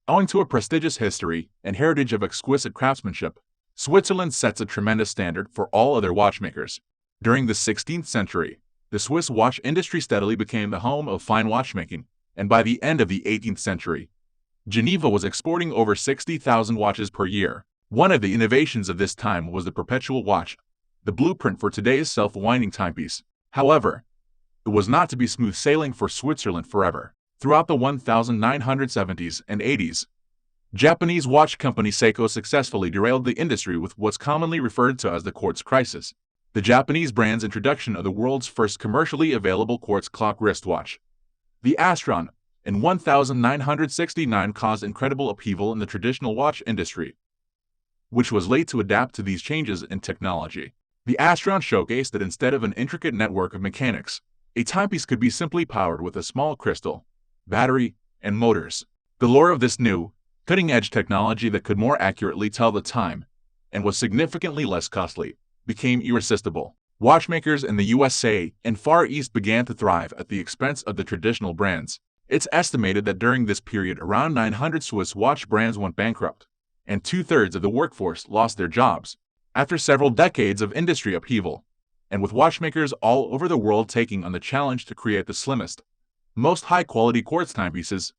Owing to a prestigious history and heritage of exquisite craftsmanship, Switzerland sets a tremendous standard for all other watchmakers. During the 16th century, the Swiss watch industry steadily became the home of fine watchmaking, and by the end of the 18th century, Geneva was exporting over 60,000 watches per year. One of the innovations of this time was the perpetual watch, the blueprint for today's self-winding timepiece. However, it was not to be smooth sailing for Switzerland forever. Throughout the 1970s and 80s, Japanese watch company Seiko successfully derailed the industry with what's commonly referred to as the Quartz crisis. The Japanese brand's introduction of the world's first commercially available quartz clock wristwatch, the Astron, in 1969 caused incredible upheaval in the traditional watch industry, which was late to adapt to these changes in technology. The Astron showcased that instead of an intricate network of mechanics, a timepiece could be simply powered with a small crystal, battery, and motors. The lure of this new, cutting-edge technology that could more accurately tell the time, and was significantly less costly, became irresistible. Watchmakers in the USA and Far East began to thrive at the expense of the traditional brands. It's estimated that during this period around 900 Swiss watch brands went bankrupt, and two-thirds of the workforce lost their jobs. After several decades of industry upheaval, and with watchmakers all over the world taking on the challenge to create the slimmest, most high-quality quartz timepieces,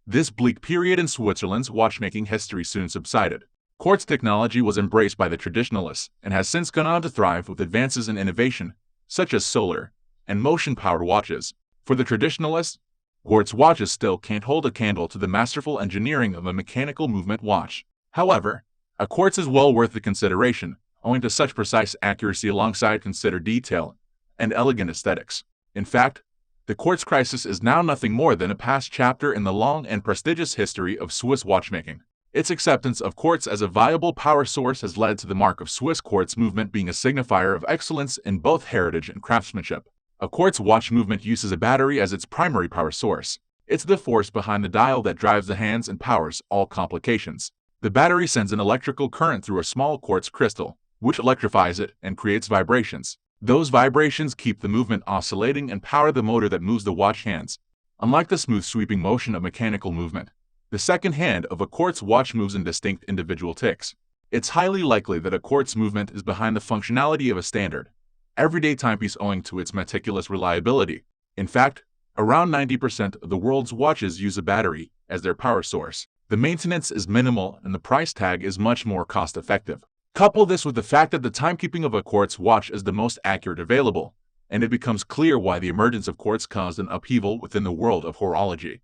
this bleak period in Switzerland's watchmaking history soon subsided. Quartz technology was embraced by the traditionalists and has since gone on to thrive with advances in innovation, such as solar and motion-powered watches. For the traditionalists, quartz watches still can't hold a candle to the masterful engineering of a mechanical movement watch. However, a quartz is well worth the consideration, owing to such precise accuracy alongside considered detail and elegant aesthetics. In fact, the quartz crisis is now nothing more than a past chapter in the long and prestigious history of Swiss watchmaking. Its acceptance of quartz as a viable power source has led to the mark of Swiss quartz movement being a signifier of excellence in both heritage and craftsmanship. A quartz watch movement uses a battery as its primary power source. It's the force behind the dial that drives the hands and powers all complications. The battery sends an electrical current through a small quartz crystal, which electrifies it and creates vibrations. Those vibrations keep the movement oscillating and power the motor that moves the watch hands. Unlike the smooth sweeping motion of mechanical movement, the second hand of a quartz watch moves in distinct individual ticks. It's highly likely that a quartz movement is behind the functionality of a standard, everyday timepiece owing to its meticulous reliability. In fact, around 90% of the world's watches use a battery as their power source. The maintenance is minimal and the price tag is much more cost-effective. Couple this with the fact that the timekeeping of a quartz watch is the most accurate available, and it becomes clear why the emergence of quartz caused an upheaval within the world of horology.